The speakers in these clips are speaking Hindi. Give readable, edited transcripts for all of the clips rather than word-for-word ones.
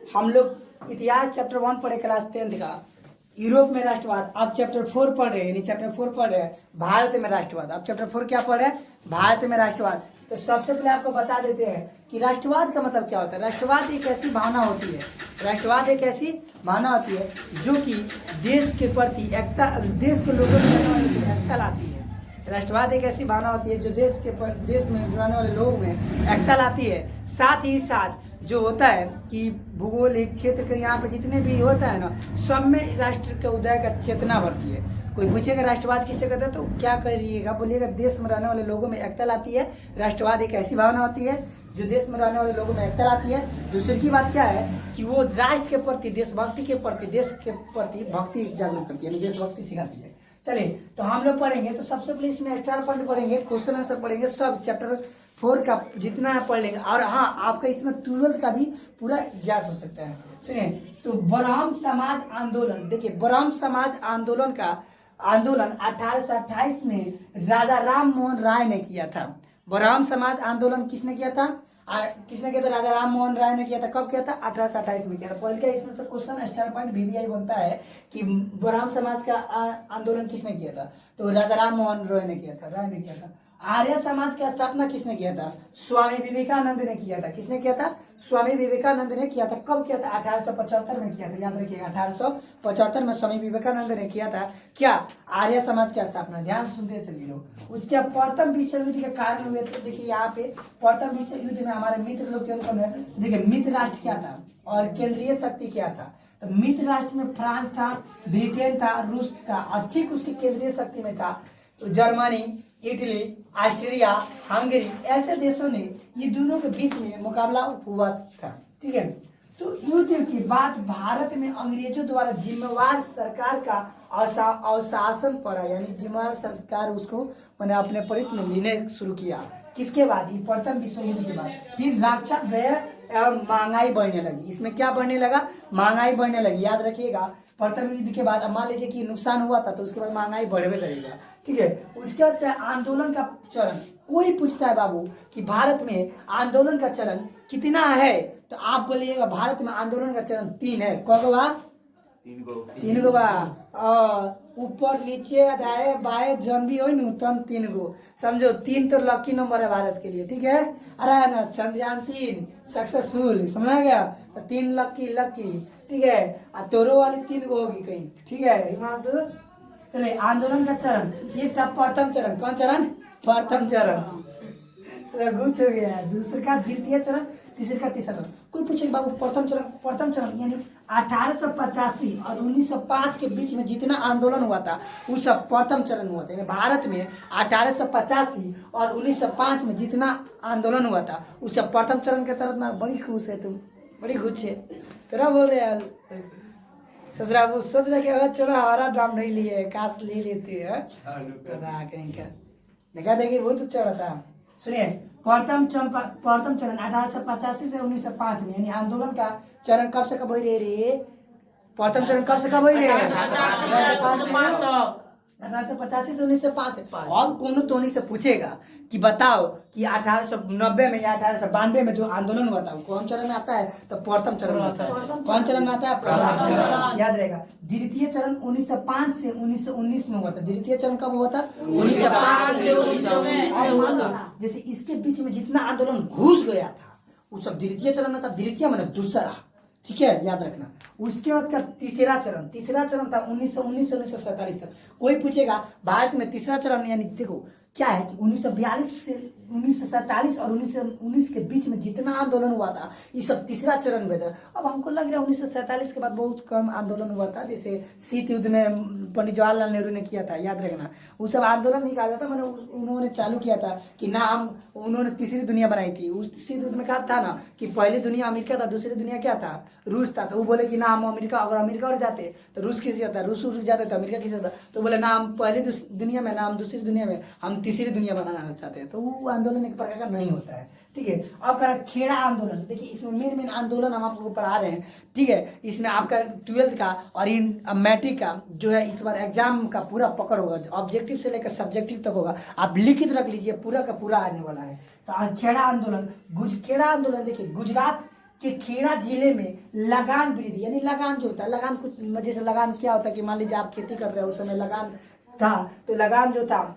हम लोग इतिहास चैप्टर 1 पढ़े क्लास 10th का, यूरोप में राष्ट्रवाद। अब चैप्टर 4 पढ़ रहे हैं, यानी चैप्टर 4 पढ़ रहे हैं भारत में राष्ट्रवाद। अब चैप्टर 4 क्या पढ़ रहे हैं? भारत में राष्ट्रवाद। तो सबसे पहले आपको बता देते हैं कि राष्ट्रवाद का मतलब क्या होता है। राष्ट्रवाद एक ऐसी भावना होती है, राष्ट्रवाद एक ऐसी भावना होती है जो कि देश के प्रति एकता, देश के लोगों में एकता लाती है। राष्ट्रवाद एक ऐसी भावना होती है जो देश में रहने वाले लोगों में एकता लाती है। साथ ही साथ जो होता है कि भूगोलिक क्षेत्र के यहाँ पे जितने भी होता है ना, सब में राष्ट्र के उदय का चेतना बढ़ती है। कोई पूछेगा राष्ट्रवाद किसे कहते हैं तो क्या करिएगा? बोलिएगा देश में रहने वाले लोगों में एकता लाती है। राष्ट्रवाद एक ऐसी भावना होती है जो देश में रहने वाले लोगों में एकता लाती है। दूसरी की बात क्या है कि वो राष्ट्र के प्रति, देशभक्ति के प्रति, देश के प्रति भक्ति जागरूक करती है, यानी देशभक्ति सिखाती है। चलिए तो हम लोग पढ़ेंगे, तो सबसे पहले इसमें स्टार पॉइंट पढ़ेंगे, क्वेश्चन आंसर पढ़ेंगे, सब चैप्टर 4 का जितना है पढ़ लेंगे। और हाँ, आपका इसमें 12 का भी पूरा ज्ञात हो सकता है। सुनिए, तो ब्राह्म समाज आंदोलन, देखिए ब्राह्म समाज आंदोलन का आंदोलन 1828 में राजा राम मोहन राय ने किया था। ब्राह्म समाज आंदोलन किसने किया था? किसने किया था? राजा राम मोहन राय ने किया था। कब किया था? 1828 में किया था। पहले का इसमें से क्वेश्चन स्टार पॉइंट VVI बनता है कि ब्राह्म समाज का आंदोलन किसने किया था? तो राजा राम मोहन राय ने किया था। आर्य समाज की स्थापना किसने किया था? स्वामी विवेकानंद ने किया था। किसने किया था? स्वामी विवेकानंद ने किया था। कब किया था? 1875 में किया था। याद रखिएगा, 1875 में स्वामी विवेकानंद ने किया था क्या? आर्य समाज की स्थापना। ध्यान से सुनते चलिए लोग। उसके प्रथम विश्व युद्ध के कारण हुए थे। देखिए यहाँ पे प्रथम विश्व युद्ध में हमारे मित्र लोग कौन है? देखिए मित्र राष्ट्र क्या था और केंद्रीय शक्ति क्या था? तो मित्र राष्ट्र में फ्रांस था, ब्रिटेन था, रूस था, और ठीक उसकी केंद्रीय शक्ति में था तो जर्मनी, इटली, ऑस्ट्रिया, हंगरी, ऐसे देशों ने ये दोनों के बीच में मुकाबला हुआ था। ठीक है, तो युद्ध के बाद भारत में अंग्रेजों द्वारा जिम्मेवार सरकार का अवशासन पड़ा, यानी जिम्मेवार सरकार उसको मैंने अपने परित में लेने शुरू किया। किसके बाद? ये प्रथम विश्व युद्ध के बाद। फिर रक्षा व्यय एवं महंगाई बढ़ने लगी। इसमें क्या बढ़ने लगा? महंगाई बढ़ने लगी। याद रखिएगा, प्रथम युद्ध के बाद मान लीजिए कि नुकसान हुआ था तो उसके बाद महंगाई बढ़े लगेगा। ठीक है, उसके बाद आंदोलन का चरण। कोई पूछता है बाबू कि भारत में आंदोलन का चरण कितना है, तो आप बोलिएगा भारत में आंदोलन का चरण 3 है। कौन? 3 गो बा। ऊपर नीचे दाएं बाएं जन भी हो न तम 3 गो। समझो 3 तो लकी नंबर है भारत के लिए। ठीक है, अरे ना चंद्रयान 3 सक्सेसफुल, समझा गया? तो 3 लकी। ठीक है, और तोरो वाली 3 गो होगी कहीं। ठीक है हिमांशु, चलिए आंदोलन का चरण ये था प्रथम चरण। कौन चरण? प्रथम चरण। गुच्छ हो गया। दूसरा का द्वितीय चरण, तीसरे का तीसरा चरण। कोई पूछे बाबू प्रथम चरण यानी 1885 और 1905 के बीच में जितना आंदोलन हुआ था वो सब प्रथम चरण हुआ था। यानी भारत में 1885 और 1905 में जितना आंदोलन हुआ था वो सब प्रथम चरण के तरफ में। बड़ी खुश है तुम, बड़ी खुश है। तेरा बोल रहे यार ससुरा, वो सोच रहे कि चलो हमारा ड्राम नहीं लिए, काश ले लेते हैं। कहीं का देखा देखिए वो तो चढ़ा था। सुनिए, प्रथम चरण 1885 से 1905 में, यानी आंदोलन का चरण कब से कब हो रे? प्रथम चरण कब से कब हो रे? 1885 से 1905। अब कोनो टोनी से पूछेगा कि बताओ कि 1890 में या 1892 में जो आंदोलन हुआ था वो कौन चरण में आता है? तो प्रथम चरण में आता है। कौन चरण में आता है? याद रहेगा। द्वितीय चरण 1905 से 1919 में हुआ था। द्वितीय चरण कब हुआ था? 1905 से 1919। जैसे इसके बीच में जितना आंदोलन घुस गया था वो सब द्वितीय चरण में था। द्वितीय मतलब दूसरा। ठीक है, याद रखना। उसके बाद का तीसरा चरण था 1919 से 1947 तक। कोई पूछेगा भारत में तीसरा चरण यानी देखो क्या है कि 1942 से 1947 और 1919 के बीच में जितना आंदोलन हुआ था ये सब तीसरा चरण में था। अब हमको लग रहा है 1947 के बाद बहुत कम आंदोलन हुआ था, जैसे शीत युद्ध में पंडित जवाहरलाल नेहरू ने किया था। याद रखना, वो सब आंदोलन नहीं कहा जाता, मैंने उन्होंने चालू किया था कि ना हम, उन्होंने तीसरी दुनिया बनाई थी। उस शीत युद्ध में कहा था ना कि पहली दुनिया अमेरिका था, दूसरी दुनिया क्या था? रूस था। तो वो बोले कि ना हम अमेरिका, अगर अमेरिका और जाते तो रूस किसी जाता, रूस रुक जाते तो अमेरिका किसी जाता। तो बोले ना हम पहली दुनिया में, ना हम दूसरी दुनिया में, हम तीसरी दुनिया बनाना चाहते हैं। तो वो आंदोलन एक प्रकार का नहीं होता है। ठीक है, अब करा खेड़ा आंदोलन। देखिए इसमें मेन आंदोलन हम आपको पढ़ा रहे हैं। ठीक है, इसमें आपका 12th का और इन मैट्रिक का जो है इस बार एग्जाम का पूरा पकड़ होगा, ऑब्जेक्टिव से लेकर सब्जेक्टिव तक होगा। आप लिखित रख लीजिए, पूरा का पूरा आने वाला है। तो खेड़ा आंदोलन, खेड़ा आंदोलन देखिए गुजरात कि खेड़ा जिले में लगान वृद्धि, यानी लगान जो होता है, लगान कुछ जैसे लगान क्या होता है कि मान लीजिए आप खेती कर रहे हो, उस समय लगान था, तो लगान जो था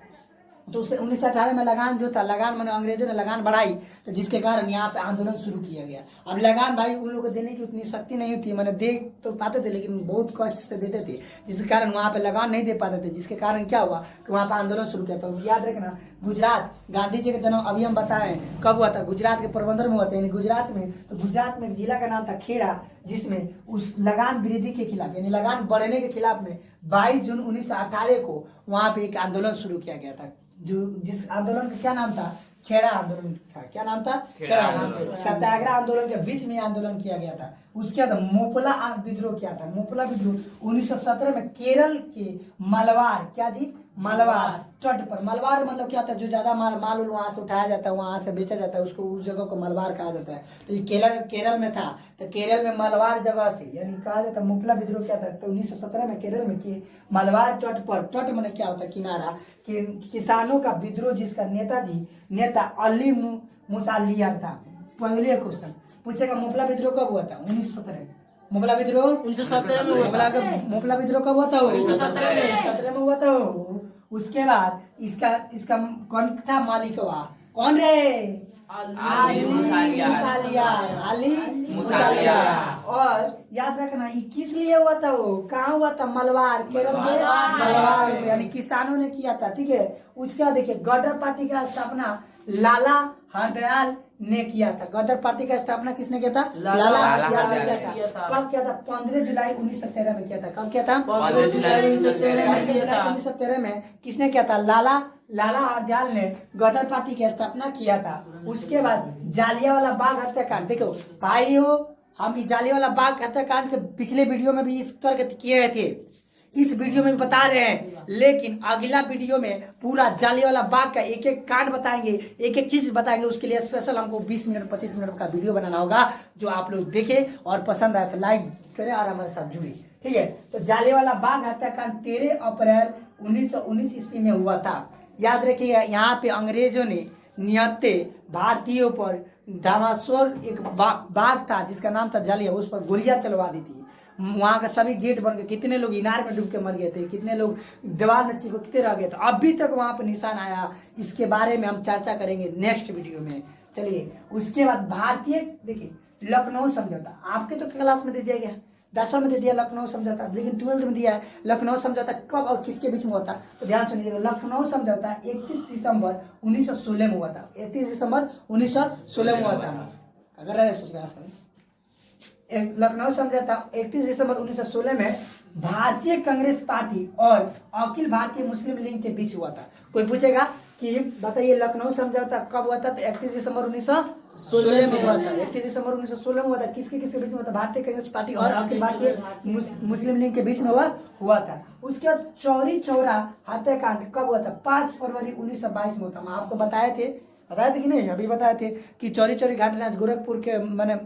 तो 1918 में लगान जो था, लगान मैंने अंग्रेजों ने लगान बढ़ाई, तो जिसके कारण यहाँ पे आंदोलन शुरू किया गया। अब लगान भाई उन लोगों को देने की उतनी शक्ति नहीं थी, मैंने दे तो पाते थे लेकिन बहुत कष्ट से देते थे, जिसके कारण वहाँ पे लगान नहीं दे पाते थे, जिसके कारण क्या हुआ कि वहाँ पे आंदोलन शुरू किया। तो याद रखना, गुजरात, गांधी जी का जन्म अभी हम बताएं कब हुआ था, गुजरात के पोरबंदर में हुआ था, यानी गुजरात में। तो गुजरात में एक जिला का नाम था खेड़ा, जिसमें उस लगान वृद्धि के खिलाफ यानी लगान बढ़ने के खिलाफ में 22 जून 1918 को वहाँ पे एक आंदोलन शुरू किया गया था, जो जिस आंदोलन का क्या नाम था, खेड़ा आंदोलन था। क्या नाम था? खेड़ा आंदोलन। सत्याग्रह आंदोलन के बीच में आंदोलन किया गया था। उसके बाद मोपला विद्रोह किया था। मोपला विद्रोह 1917 में केरल के मलबार, क्या जी, मलबार तट पर। मलबार मतलब क्या होता है, जो ज्यादा माल वहां से उठाया जाता है, वहां से बेचा जाता है, उसको उस जगह को मलबार कहा जाता है। तो ये केरल में था, तो केरल में मलबार जगह से यानी कहा जाता है मोपला विद्रोह क्या था। तो 1917 में केरल में कि मलबार तट पर, तट मैंने क्या होता है, किनारा, किसानों का विद्रोह जिसका नेता अली मुसालियार था। पहले क्वेश्चन पूछेगा मोपला विद्रोह कब हुआ था? 1917। मोपला विद्रोह 1917 में हुआ। मोपला विद्रोह कब हुआ था? 1917 में हुआ था। उसके बाद इसका कौन था मालिक? कौन रे? अली मुसालियार। और याद रखना ये किस लिए हुआ था, वो कहाँ हुआ था? मलबार, केरल के मलबार में, यानी किसानों ने किया था। ठीक है। उसके बाद देखिए गदर पार्टी का स्थापना लाला हरदयाल ने किया था। गदर पार्टी का स्थापना किसने किया था? लाला हरदयाल ने किया था। कब किया था? 15 जुलाई 1913 में किया था। कब किया था? 15 जुलाई 1913 में किसने किया था? लाला हरदयाल ने गदर पार्टी की स्थापना किया था। उसके बाद जालियांवाला बाग हत्याकांड, देखो भाइयों, हम जालियांवाला बाग हत्याकांड के पिछले वीडियो में भी इस करके किए थे, इस वीडियो में बता रहे हैं, लेकिन अगला वीडियो में पूरा जालियांवाला बाग का एक एक कांड बताएंगे, एक एक चीज बताएंगे। उसके लिए स्पेशल हमको 20 मिनट 25 मिनट का वीडियो बनाना होगा, जो आप लोग देखें और पसंद आए तो लाइक करें और हमारे साथ जुड़े। ठीक है। तो जालियांवाला बाग हत्याकांड 13 अप्रैल 1919 ईस्वी में हुआ था। याद रखिएगा, यहाँ पे अंग्रेजों ने निहत्ते भारतीयों पर धामासोर एक बाग था जिसका नाम था जालिया, उस पर गोलियां चलवा दी थी। वहां का सभी गेट बन गए, कितने लोग इनार में डूब के मर गए थे, कितने लोग दीवार में चिपकते रह गए थे, अभी तक वहां पर निशान आया। इसके बारे में हम चर्चा करेंगे नेक्स्ट वीडियो में। चलिए, उसके बाद भारतीय, देखिए लखनऊ समझौता आपके तो क्लास में दे दिया गया, 10वीं में दे दिया लखनऊ समझौता, लेकिन 12th में दिया है लखनऊ समझौता कब और किसके बीच में हुआ था? तो ध्यान सुनिएगा, लखनऊ समझौता 31 दिसंबर 1916 में हुआ था। 31 दिसंबर 1916 में हुआ था। अगर लखनऊ समझौता 31 दिसंबर 1916 में भारतीय कांग्रेस पार्टी और अखिल भारतीय मुस्लिम लीग के बीच हुआ था। कोई पूछेगा कि बताइए लखनऊ समझौता कब हुआ था? तो 31 दिसंबर 1916 में हुआ था। 31 दिसंबर 1916 में हुआ था। किसके बीच में हुआ था? भारतीय कांग्रेस पार्टी और अखिल भारतीय मुस्लिम लीग के बीच में हुआ था। उसके बाद चौरी चौरा हत्याकांड कब हुआ था? 5 फरवरी 1922 में हुआ था। हम आपको बताए थे कि नहीं? अभी बताए थे कि चौरी चौरी घाट गोरखपुर के मैंने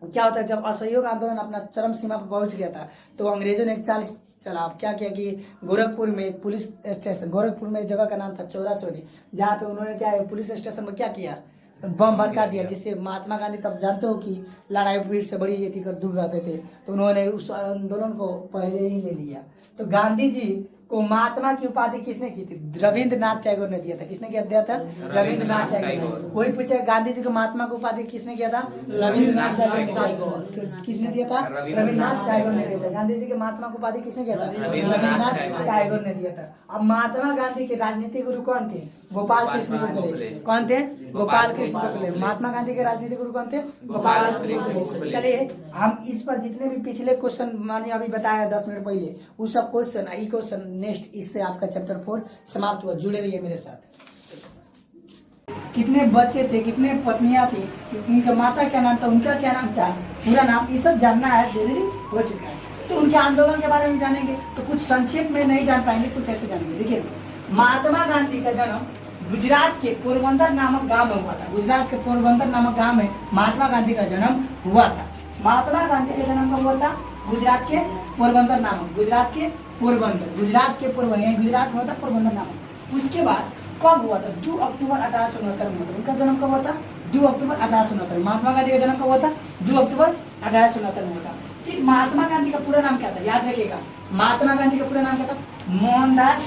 क्या होता है, जब असहयोग आंदोलन अपना चरम सीमा पर पहुंच गया था, तो अंग्रेजों ने एक चाल चला। अब क्या किया कि गोरखपुर में एक पुलिस स्टेशन, गोरखपुर में एक जगह का नाम था चौरा चौरी, जहाँ पे उन्होंने क्या है पुलिस स्टेशन में क्या किया, बम भड़का दिया, जिससे महात्मा गांधी, तब जानते हो कि लड़ाई भीड़ से बड़ी ये थी, दूर रहते थे, तो उन्होंने उस आंदोलन को पहले ही ले लिया। तो गांधी जी को महात्मा की उपाधि किसने की थी? रविंद्रनाथ टैगोर ने दिया था। किसने दिया था? रविंद्रनाथ टैगोर। कोई पूछे गांधी जी को महात्मा की उपाधि किसने किया था? रविंद्रनाथ टैगोर। किसने दिया था? रविंद्रनाथ टैगोर ने दिया था। गांधी जी के महात्मा की उपाधि किसने किया था? रविंद्रनाथ टैगोर ने दिया था। अब महात्मा गांधी के राजनीतिक गुरु कौन थे? गोपाल कृष्ण गोखले। कौन थे? गोपाल कृष्ण गोखले। महात्मा गांधी के राजनीतिक गुरु कौन थे? गोपाल कृष्ण गोखले। चलिए, हम इस पर जितने भी पिछले क्वेश्चन माने अभी बताया 10 मिनट पहले, उस सब क्वेश्चन नेक्स्ट, इससे आपका चैप्टर 4 समाप्त हुआ। जुड़े रहिए मेरे साथ। कितने बच्चे थे, कितने पत्नियां थी, उनका माता क्या नाम था, उनका क्या नाम था, पूरा नाम, ये सब जानना है, जरूरी हो चुका है। तो उनके आंदोलन के बारे में जानेंगे, तो कुछ संक्षेप में नहीं जान पाएंगे, कुछ ऐसे जानेंगे। देखिए, महात्मा गांधी का जन्म गुजरात के पोरबंदर नामक गांव में हुआ था। गुजरात के पोरबंदर नामक गांव में महात्मा गांधी का जन्म हुआ था। महात्मा गांधी का जन्म कब हुआ था? गुजरात के पोरबंदर नामक, गुजरात के पोरबंदर गुजरात में होता पोरबंदर नामक। उसके बाद कब हुआ था? 2 अक्टूबर 1869 में हुआ था। उनका जन्म कब हुआ था? 2 अक्टूबर 1869। महात्मा गांधी का जन्म कब हुआ था? 2 अक्टूबर 1869 में हुआ था। फिर महात्मा गांधी का पूरा नाम क्या था, याद रखिएगा, महात्मा गांधी का पूरा नाम क्या था, मोहनदास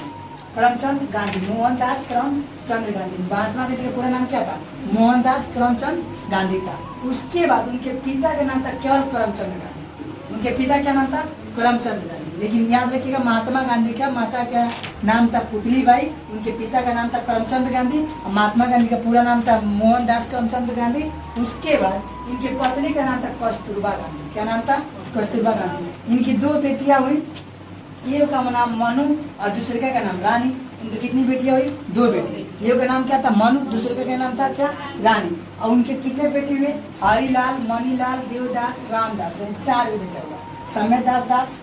करमचंद गांधी, मोहनदास करमचंद गांधी। महात्मा गांधी का पूरा नाम क्या था, मोहनदास करमचंद गांधी था। उसके बाद उनके पिता का नाम था केवल करमचंद गांधी, उनके पिता क्या नाम था, करमचंद गांधी। लेकिन याद रखिएगा महात्मा गांधी का माता का नाम था पुतलीबाई, उनके पिता का नाम था करमचंद गांधी, और महात्मा गांधी का पूरा नाम था मोहनदास करमचंद गांधी। उसके बाद इनकी पत्नी का नाम था कस्तूरबा गांधी, क्या नाम था, कस्तूरबा गांधी। इनकी 2 बेटियां हुई, एक का नाम मनु और दूसरे का नाम रानी। उनकी कितनी बेटियां हुई, 2 बेटी। एक का नाम क्या था मनु, दूसरे का नाम था क्या, रानी। और उनके कितने बेटे हुए, हरिलाल, मणिलाल, देवदास, रामदास, 4 बेटा हुआ। समय दास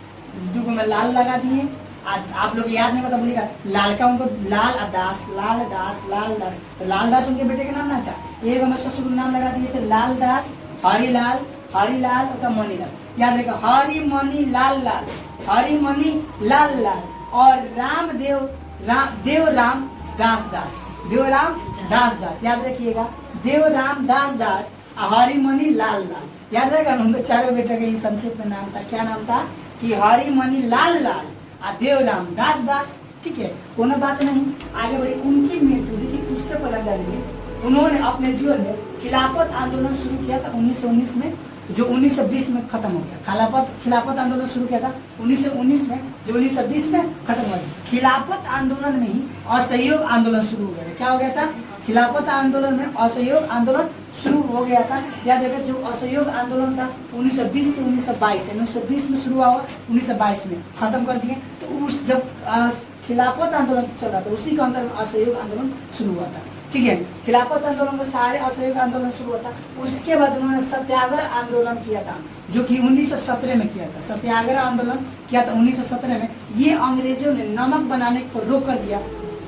2 में लाल लगा दिए। आप लोग याद नहीं पता बोलिएगा, लाल का उनको लाल दास, लाल दास, लाल दास, तो लाल दास उनके बेटे का नाम ना था। एक में ससुर नाम लगा दिए थे लाल दास, हरिलाल, हरिलाल और मणिलाल। याद रखिएगा, हरि मणि लाल लाल, हरि मणि लाल लाल, और रामदेव देवराम दास दास, देवराम दास दास। याद रखिएगा, देवराम दास दास, हरिमणि लाल लाल। याद रहेगा ना, उनके 4 बेटे का संक्षिप्त में नाम था, क्या नाम था कि हरिमणि लाल लाल और देवराम दास दास। ठीक है, कोनो बात नहीं, आगे बढ़े। उनकी मृत्यु देखिए, उससे पहले जानिए, उन्होंने अपने जीवन में खिलाफत आंदोलन शुरू किया था 1919 में, जो 1920 में खत्म हो गया। खिलाफत आंदोलन शुरू किया था 1919 में, जो 1920 में खत्म हो गया। खिलाफत आंदोलन में ही असहयोग आंदोलन शुरू हो गया। क्या हो गया था, खिलाफत आंदोलन में असहयोग आंदोलन शुरू हो गया था। याद रखिए, जो असहयोग आंदोलन था 1920 से 1922, 1920 में शुरू हुआ, 1922 में खत्म कर दिए। तो उस जब खिलाफत आंदोलन चल रहा था, उसी के अंदर में असहयोग आंदोलन शुरू हुआ था। ठीक है, खिलाफत आंदोलन में सारे असहयोग आंदोलन शुरू हुआ था। उसके बाद उन्होंने सत्याग्रह आंदोलन किया था, जो कि 1917 में किया था। सत्याग्रह आंदोलन किया था 1917 में। ये अंग्रेजों ने नमक बनाने पर रोक कर दिया,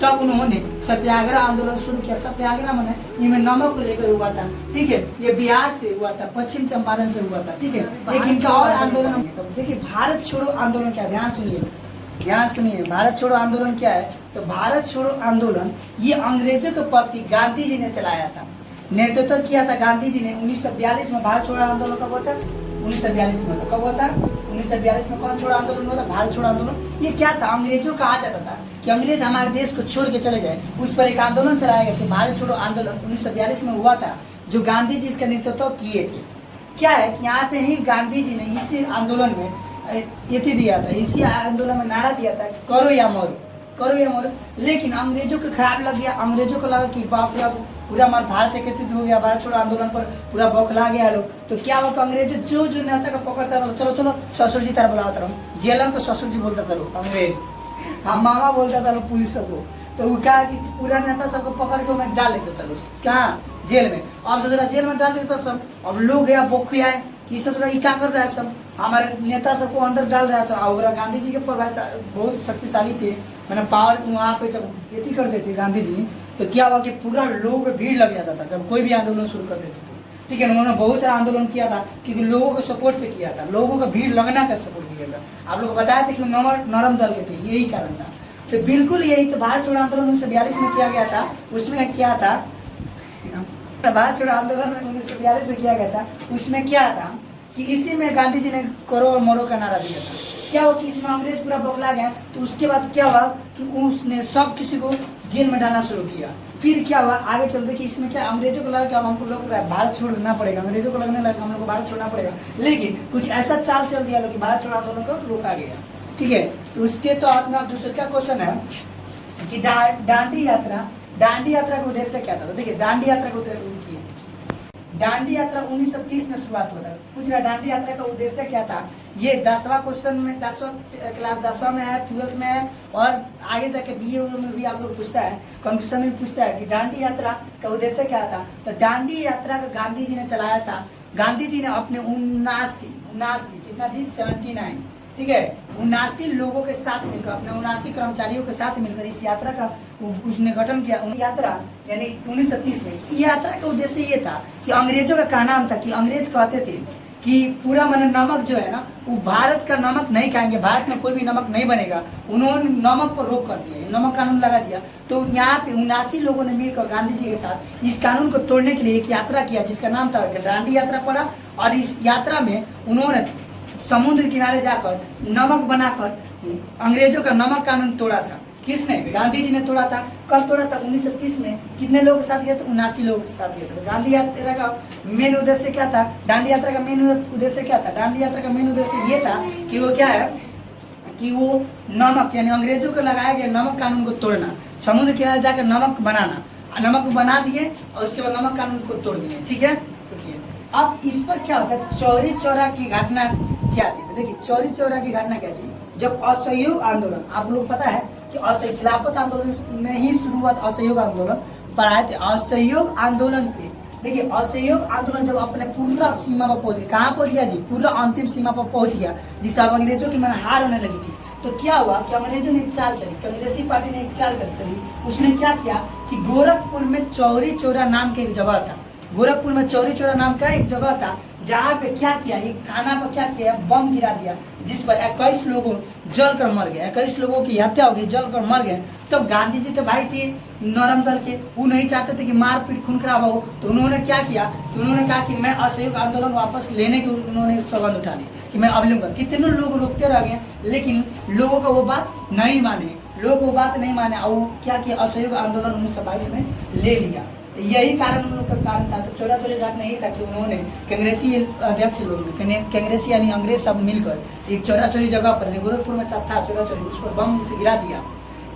तब उन्होंने सत्याग्रह आंदोलन शुरू किया। सत्याग्रह माने इनमें नमक को लेकर हुआ था। ठीक है, ये बिहार से हुआ था, पश्चिम चंपारण से हुआ था। ठीक है, एक इनका और आंदोलन। तो देखिए, भारत छोड़ो आंदोलन क्या, ध्यान सुनिए, ध्यान सुनिए। भारत छोड़ो आंदोलन क्या है, तो भारत छोड़ो आंदोलन ये अंग्रेजों के प्रति गांधी जी ने चलाया था, नेतृत्व किया था गांधी जी ने। 1942 में भारत छोड़ो आंदोलन कब होता, 1942 में होता। कब होता, 1942 में कौन छोड़ो आंदोलन हुआ था, भारत छोड़ो आंदोलन। ये क्या था, अंग्रेजों का आ जाता था कि अंग्रेज हमारे देश को छोड़ के चले जाए, उस पर एक आंदोलन चलाया गया कि भारत छोड़ो आंदोलन 1942 में हुआ था, जो गांधी जी इसका नेतृत्व किए थे। क्या है कि यहाँ पे ही गांधी जी ने इसी आंदोलन में ये दिया था, इसी आंदोलन में नारा दिया था, करो या मरो, करो या मरो। लेकिन अंग्रेजों को खराब लग गया, अंग्रेजों को लगा कि बाप रे, पूरा हमारा भारत एकत्रित हो गया, भारत छोड़ो आंदोलन पर पूरा बौखला गया लोग। तो क्या हुआ, अंग्रेजों जो नेता को पकड़ता था, चलो चलो ससुर जी तरह बुलाता रहो, जेलर को ससुर जी बोलता था लोग, अंग्रेज हम मामा बोलता था लोग पुलिस सबको। तो वो क्या कि पूरा नेता सबको पकड़ के उन्हें डाल देता था लोग, कहाँ, जेल में। अब ससुरा जेल में डाल देता सब। अब लोग गया बोखिया है कि ससुरा क्या कर रहा है, सब हमारे नेता सबको अंदर डाल रहा है सब। और गांधी जी के बहुत शक्तिशाली थे, मैंने पावर वहाँ पे जब खेती कर देते गांधी जी, तो क्या हुआ कि पूरा लोग भीड़ लग जाता था जब कोई भी आंदोलन शुरू कर देते थे। ठीक है, उन्होंने बहुत सारा आंदोलन किया था, क्योंकि लोगों के सपोर्ट से किया था, लोगों का भीड़ लगना का सपोर्ट किया था। आप लोग को बताया था कि नरम दल के थे, यही कारण था। तो बिल्कुल यही तो भारत छोड़ो आंदोलन 1942 में किया गया था। उसमें क्या था, भारत छोड़ो आंदोलन 1942 में किया गया था। उसमें क्या था कि इसी में गांधी जी ने करो और मरो का नारा दिया था। क्या हुआ कि इसमें अंग्रेज पूरा बौखला गया। तो उसके बाद क्या हुआ कि उसने सब किसी को जेल में डालना शुरू किया। फिर क्या हुआ, आगे चलते कि इसमें क्या, अंग्रेजों को लगा कि अब हमको लोग भारत छोड़ना पड़ेगा, अंग्रेजों को लगने लगा हम लोग को भारत छोड़ना पड़ेगा। लेकिन कुछ ऐसा चाल चल दिया लोग कि भारत छोड़ो आंदोलन को रोका गया। ठीक है, तो उसके तो आप में दूसरे का क्वेश्चन है कि दांडी यात्रा का उद्देश्य क्या था। तो देखिए, दांडी यात्रा का उद्देश्य, दांडी यात्रा 1930 में शुरुआत हुआ था। पूछ रहा दांडी यात्रा का उद्देश्य क्या था। ये 10वां क्वेश्चन में, 10वां क्लास 10वां में है, 12th में है, और आगे जाके BA में भी आप लोग पूछता है, कंपटीशन में पूछता है कि दांडी यात्रा का उद्देश्य क्या था। तो दांडी यात्रा का गांधी जी ने चलाया था। गांधी जी ने अपने 79 कितना जी 79, ठीक है, 79 लोगों के साथ मिलकर, अपने 79 कर्मचारियों के साथ मिलकर इस यात्रा का उसने गठन किया। यात्रा यानी 1930 में। यात्रा का उद्देश्य ये था कि अंग्रेजों का नाम था कि अंग्रेज कहते थे कि पूरा मैंने नमक जो है ना वो भारत का नमक नहीं खाएंगे, भारत में कोई भी नमक नहीं बनेगा। उन्होंने नमक पर रोक कर दिया, नमक कानून लगा दिया। तो यहाँ पे 79 लोगों ने मिलकर गांधी जी के साथ इस कानून को तोड़ने के लिए एक यात्रा किया जिसका नाम था दांडी यात्रा पड़ा। और इस यात्रा में उन्होंने समुद्र किनारे जाकर नमक बनाकर अंग्रेजों का नमक कानून तोड़ा था। किसने? गांधी जी ने तोड़ा था। कल तोड़ा था 1930 में। कितने लोगों के साथ गए थे? 79 लोगों के साथ गए थे। गांधी यात्रा का मेन उद्देश्य क्या था? दांडी यात्रा का मेन उद्देश्य क्या था? दांडी यात्रा का मेन उद्देश्य ये था कि वो क्या है कि वो नमक यानी अंग्रेजों को लगाया गया नमक कानून को तोड़ना, समुद्र किनारे जाकर नमक बनाना, नमक बना दिए और उसके बाद नमक कानून को तोड़ दिए। ठीक है, अब इस पर क्या होता है? चौरी चौरा की घटना क्या थी? देखिए चौरी चौरा की घटना क्या थी? जब असहयोग आंदोलन, आप लोग पता है कि असहयोग खिलाफत आंदोलन में ही शुरुआत असहयोग आंदोलन पढ़ाए थे। असहयोग आंदोलन से देखिए असहयोग आंदोलन जब अपने पूरा सीमा पर पहुंच गया, कहाँ पहुंच गया जी? पूरा अंतिम सीमा पर पहुंच गया, जिससे अब अंग्रेजों की मन हार होने लगी थी। तो क्या हुआ कि अंग्रेजों ने एक चाल चली, कांग्रेसी पार्टी ने एक चाल कर चली। उसने क्या किया कि गोरखपुर में चौरी चौरा नाम की एक जगह था, गोरखपुर में चौरी चौरा नाम का एक जगह था, जहाँ पे क्या किया, एक थाना पर क्या किया, बम गिरा दिया, जिस पर 21 लोगों जल कर मर गए, 21 लोगों की हत्या हो गई, जल कर मर गए। तो गांधी जी के भाई थे नरम दल के, वो नहीं चाहते थे कि मारपीट खून खराबा हो। तो उन्होंने क्या किया कि उन्होंने कहा कि मैं असहयोग आंदोलन वापस लेने की उन्होंने सवाल उठा ली कि मैं अब लूंगा। कितने लोग रोकते रह गए, लेकिन लोगों का वो बात नहीं माने, लोग वो बात नहीं माने और क्या किया, असहयोग आंदोलन 1922 में ले लिया। यही कारण उन लोग का कारण था। तो चौरा चौरी घटना यही था कि उन्होंने कांग्रेसी अध्यक्ष लोग कांग्रेसी यानी अंग्रेज सब मिलकर एक चौरा चौरी जगह पर गोरखपुर में था चौरा चौरी, उस पर बम से गिरा दिया,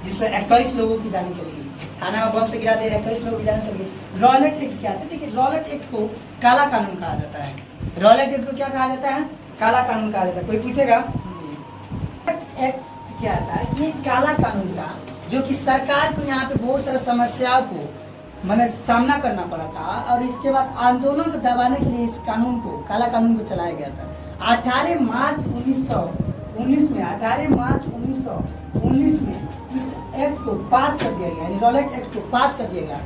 जिस पर 21 लोगों की जान चली गई। थाना में बम से गिरा दिया, 21 लोगों की जान चली गई। रॉलेट एक्ट क्या था? देखिए रॉलेट एक्ट को काला कानून कहा जाता है। रॉलेट एक्ट को क्या कहा जाता है? काला कानून कहा जाता है। कोई पूछेगा एक्ट क्या था? ये काला कानून था जो कि सरकार को यहाँ पे बहुत सारी समस्याओं को मैंने सामना करना पड़ा था, और इसके बाद आंदोलन को दबाने के लिए इस कानून को, काला कानून को चलाया गया था। 18 मार्च 1919 में 18 मार्च 1919 में इस एक्ट को पास कर दिया गया, यानी रॉलेट एक्ट को पास कर दिया गया।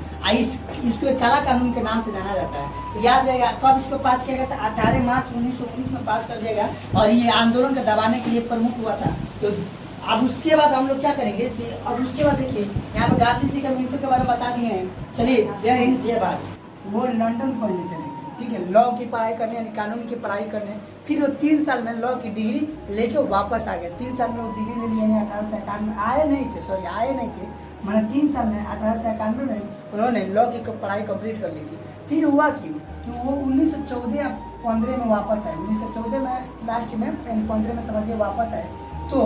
इसको काला कानून के नाम से जाना जाता है। तो याद रहेगा कब इसको पास किया गया था? 18 मार्च 1919 में पास कर दिया गया, और ये आंदोलन को दबाने के लिए प्रमुख हुआ था। तो अब उसके बाद हम लोग क्या करेंगे कि अब उसके बाद देखिए यहाँ पे गांधी जी का मृत्यु के बारे में बता दिए हैं। चलिए जय हिंद जय भारत। वो लंदन पढ़ने चले गए, ठीक है, लॉ की पढ़ाई करने यानी कानून की पढ़ाई करने। फिर वो 3 साल में लॉ की डिग्री लेके वापस आ गए। 3 साल में वो डिग्री ले लिए, यानी 1891 आए नहीं थे, मैंने 3 साल में 1891 में उन्होंने लॉ की पढ़ाई कंप्लीट कर ली थी। फिर हुआ क्यों कि वो 1914-15 में वापस आए। 1914 में लास्ट में 15 में समझिए वापस आए। तो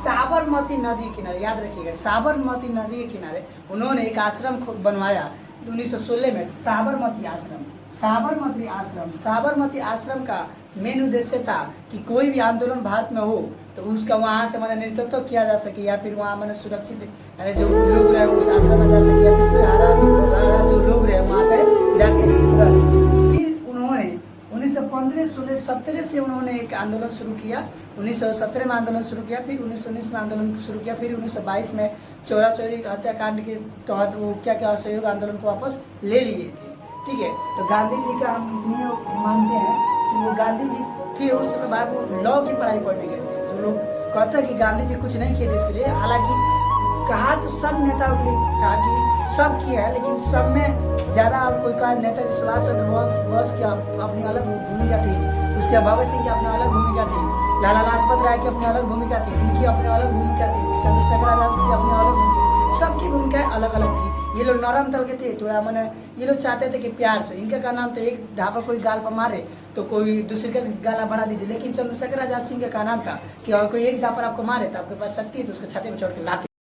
साबरमती नदी के किनारे, याद रखिएगा, साबरमती नदी के किनारे उन्होंने एक आश्रम बनवाया 1916 में, साबरमती आश्रम का मेन उद्देश्य था कि कोई भी आंदोलन भारत में हो तो उसका वहाँ से मैंने नेतृत्व किया जा सके, या फिर वहाँ मैंने सुरक्षित यानी जो लोग रहे उस आश्रम में जा सके, या फिर कोई हरा जो लोग रहे वहाँ पे जाके रह सके। फिर उन्होंने 1915, 16, 17 से उन्होंने एक आंदोलन शुरू किया। 1917 में आंदोलन शुरू किया, फिर 1919 में आंदोलन शुरू किया, फिर 1922 में चौरा चौरी हत्याकांड के तहत वो क्या असहयोग आंदोलन को वापस ले लिए थे। ठीक है, तो गांधी जी का हम इतनी मानते हैं कि वो गांधी जी के उस समय बाद वो लॉ की पढ़ाई पढ़ने गए थे। जो लोग कहते हैं कि गांधी जी कुछ नहीं किए देश के लिए, हालांकि कहा तो सब नेताओं के लिए था कि सब किया है, लेकिन सब में ज़्यादा कोई कहा नेताजी सुभाष चंद्र बोस की अपनी अलग भूमिका थी, उसके भगत सिंह की अपनी अलग भूमिका थी, लाला लाजपत राय की अपनी अलग भूमिका थी, इनकी अपनी अलग भूमिका थी, चंद्रशेखर आजाद की अपनी अलग भूमिका, सबकी भूमिकाएं अलग अलग थी। ये लोग नरम दल के थे, थोड़ा मैंने ये लोग चाहते थे कि प्यार से, इनका का नाम था एक ढाबा कोई गाल पर मारे तो कोई दूसरे का गाला बढ़ा दीजिए, लेकिन चंद्रशेखर आजाद सिंह का नाम था कि और कोई एक ढाबा पर आपको मारे तो आपके पास शक्ति है तो उसके छाती पर चढ़ के लाते